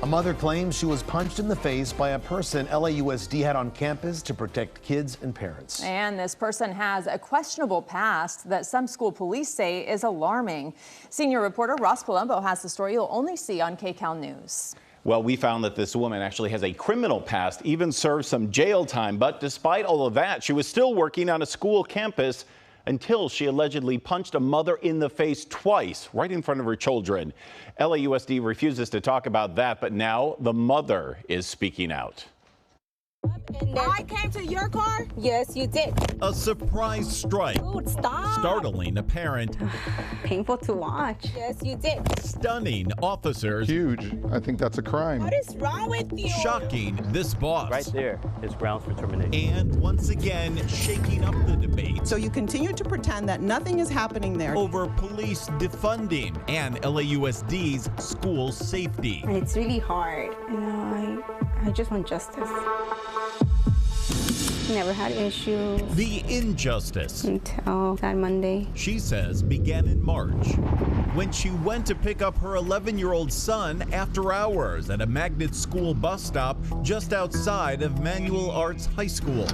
A mother claims she was punched in the face by a person LAUSD had on campus to protect kids and parents. And this person has a questionable past that some school police say is alarming. Senior reporter Ross Palumbo has the story you'll only see on KCAL News. Well, we found that this woman actually has a criminal past, even served some jail time. But despite all of that, she was still working on a school campus until she allegedly punched a mother in the face twice, right in front of her children. LAUSD refuses to talk about that, but now the mother is speaking out. I came to your car? Yes, you did. A surprise strike. Dude, stop. Startling a parent. Painful to watch. Yes, you did. Stunning officers. Huge. I think that's a crime. What is wrong with you? Shocking this boss. Right there is grounds for termination. And once again, shaking up the debate. So you continue to pretend that nothing is happening there. Over police defunding and LAUSD's school safety. And it's really hard. You know, I just want justice. Never had issues. The injustice. Until that Monday. She says began in March when she went to pick up her 11-year-old son after hours at a magnet school bus stop just outside of Manual Arts High School.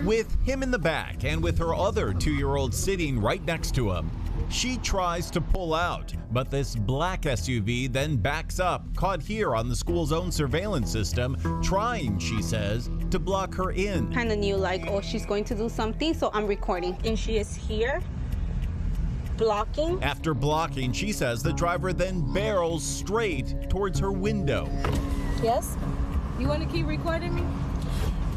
With him in the back and with her other 2-year-old sitting right next to him. She tries to pull out, but this black SUV then backs up, caught here on the school's own surveillance system, trying, she says, to block her in. Kind of knew like, oh, she's going to do something, so I'm recording. And she is here, blocking. After blocking, she says the driver then barrels straight towards her window. Yes? You want to keep recording me?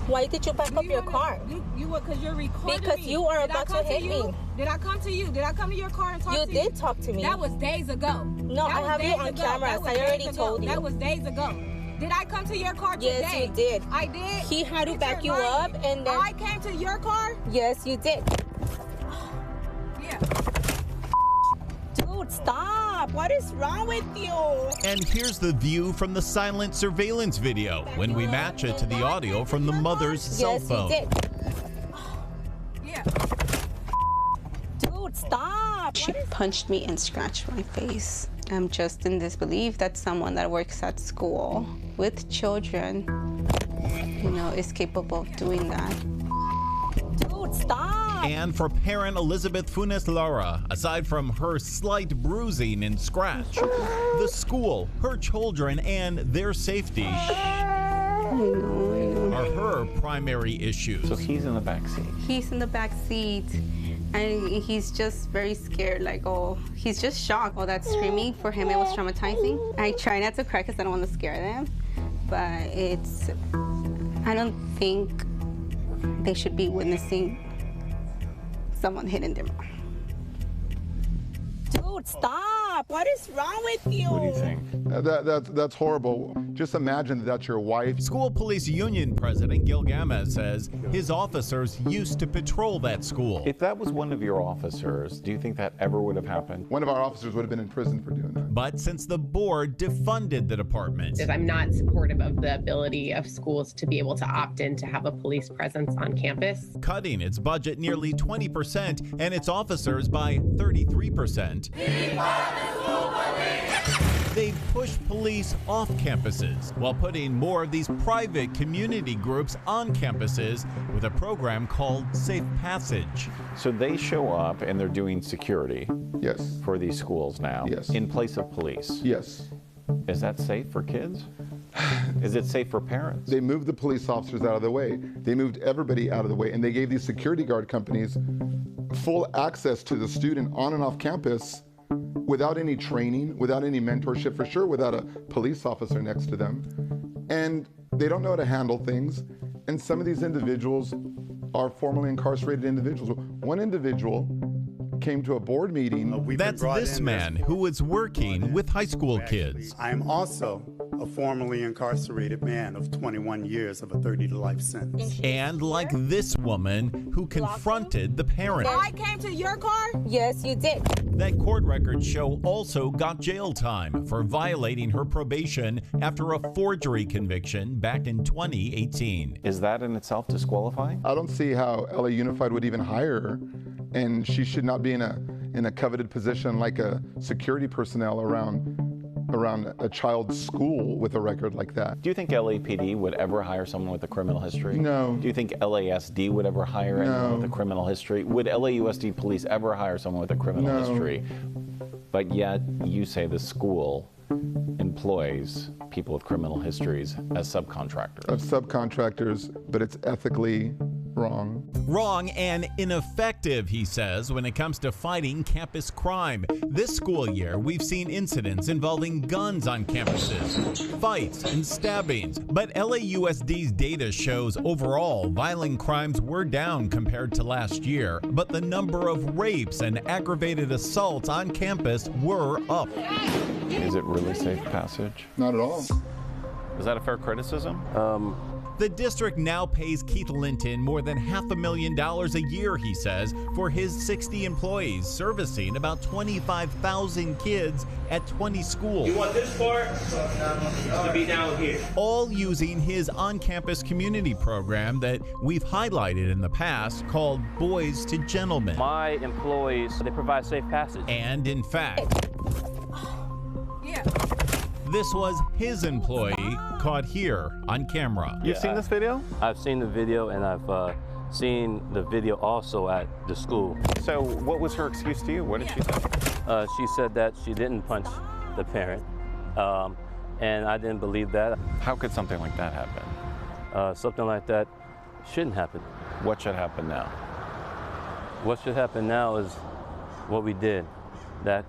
Why did you back up your car? Because you're recording Because me. you are about to hit me. Did I come to you? Did I come to your car and talk to you? You did talk to me. That was days ago. No, I have you on camera. I already told you. That was days ago. Did I come to your car today? Yes, you did. I did? He had to back you up and then... I came to your car? Yes, you did. Yeah. Dude, stop. What is wrong with you? And here's the view from the silent surveillance video when we match it to the audio from the mother's cell phone. Yes, you did. Yeah. Dude, stop. She punched me and scratched my face. I'm just in disbelief that someone that works at school with children, you know, is capable of doing that. Dude, stop. And for parent Elizabeth Funes Lara, aside from her slight bruising and scratch, the school, her children, and their safety are her primary issues. So he's in the back seat. He's in the back seat, and he's just very scared, like, oh, he's just shocked. All that screaming, for him, it was traumatizing. I try not to cry because I don't want to scare them, but I don't think they should be witnessing someone hitting their mom. Dude, stop. What is wrong with you? What do you think? That's horrible. Just imagine that that's your wife. School Police Union President Gil Gamez says his officers used to patrol that school. If that was one of your officers, do you think that ever would have happened? One of our officers would have been in prison for doing that. But since the board defunded the department. I'm not supportive of the ability of schools to be able to opt in to have a police presence on campus. Cutting its budget nearly 20% and its officers by 33%. They've pushed police off campuses while putting more of these private community groups on campuses with a program called Safe Passage. So they show up and they're doing security. Yes. For these schools now. Yes. In place of police. Yes. Is that safe for kids? Is it safe for parents? They moved the police officers out of the way. They moved everybody out of the way, and they gave these security guard companies full access to the student on and off campus without any training, without any mentorship, for sure without a police officer next to them. And they don't know how to handle things. And some of these individuals are formerly incarcerated individuals. One individual came to a board meeting. That's this man who was working with high school kids. I am also a formerly incarcerated man of 21 years of a 30 to life sentence. And like this woman who confronted the parent. I came to your car? Yes, you did. That court records show also got jail time for violating her probation after a forgery conviction back in 2018. Is that in itself disqualifying? I don't see how LA Unified would even hire her, and she should not be in a coveted position like a security personnel around around a child's school with a record like that. Do you think LAPD would ever hire someone with a criminal history? No. Do you think LASD would ever hire anyone with a criminal history? Would LAUSD police ever hire someone with a criminal history? But yet you say the school employs people with criminal histories as subcontractors. But it's ethically wrong. Wrong and ineffective, he says, when it comes to fighting campus crime. This school year, we've seen incidents involving guns on campuses, fights and stabbings. But LAUSD's data shows overall violent crimes were down compared to last year, but the number of rapes and aggravated assaults on campus were up. Is it really safe passage? Not at all. Is that a fair criticism? The district now pays Keith Linton more than $500,000 a year, he says, for his 60 employees servicing about 25,000 kids at 20 schools. You want this part to be down here. All using his on-campus community program that we've highlighted in the past called Boys to Gentlemen. My employees, they provide safe passage. And in fact, this was his employee caught here on camera. You've seen this video? I've seen the video, and I've seen the video also at the school. So what was her excuse to you? What did she say? She said that she didn't punch the parent, and I didn't believe that. How could something like that happen? Something like that shouldn't happen. What should happen now? What should happen now is what we did. That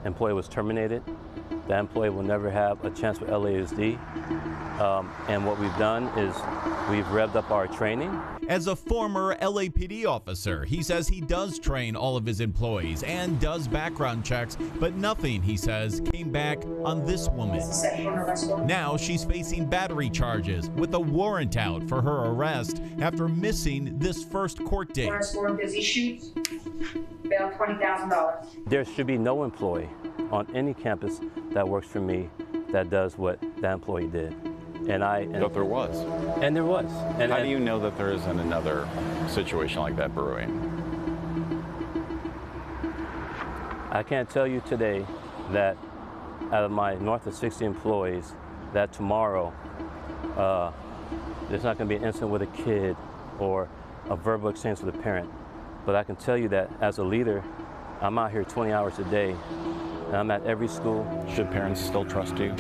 employee was terminated. That employee will never have a chance with LAUSD. And what we've done is we've revved up our training. As a former LAPD officer, he says he does train all of his employees and does background checks, but nothing, he says, came back on this woman. Now she's facing battery charges with a warrant out for her arrest after missing this first court date. Warrant is issued. Bail $20,000. There should be no employee on any campus that works for me that does what that employee did. But there was. And there was. And how do you know that there isn't another situation like that brewing? I can't tell you today that out of my north of 60 employees, that tomorrow there's not going to be an incident with a kid or a verbal exchange with a parent. But I can tell you that as a leader, I'm out here 20 hours a day, and I'm at every school. Should parents still trust you?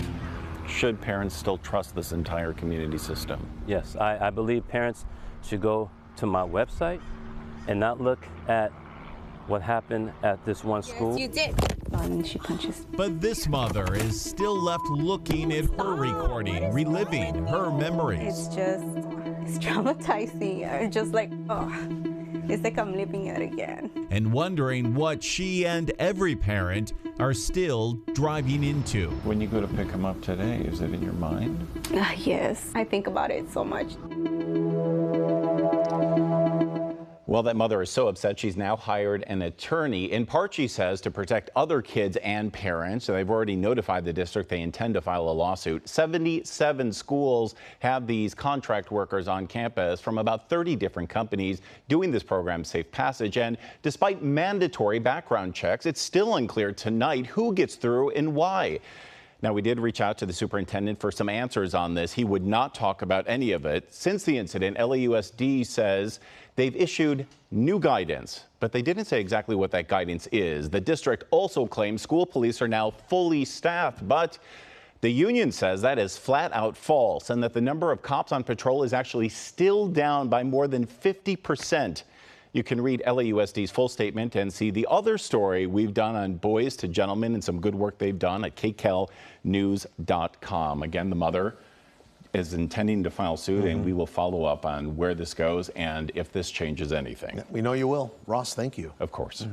Should parents still trust this entire community system? Yes, I believe parents should go to my website and not look at what happened at this one school. Yes, you did. And she punches. But this mother is still left looking at her recording, reliving her memories. It's traumatizing. It's just like, it's like I'm living it again. And wondering what she and every parent are still driving into. When you go to pick him up today, is it in your mind? Yes, I think about it so much. Well, that mother is so upset she's now hired an attorney, in part, she says, to protect other kids and parents. So they've already notified the district they intend to file a lawsuit. 77 schools have these contract workers on campus from about 30 different companies doing this program, Safe Passage. And despite mandatory background checks, it's still unclear tonight who gets through and why. Now, we did reach out to the superintendent for some answers on this. He would not talk about any of it. Since the incident, LAUSD says they've issued new guidance, but they didn't say exactly what that guidance is. The district also claims school police are now fully staffed, but the union says that is flat out false and that the number of cops on patrol is actually still down by more than 50%. You can read LAUSD's full statement and see the other story we've done on Boys to Gentlemen and some good work they've done at kkelnews.com. Again, the mother is intending to file suit, and we will follow up on where this goes and if this changes anything. We know you will. Ross, thank you. Of course.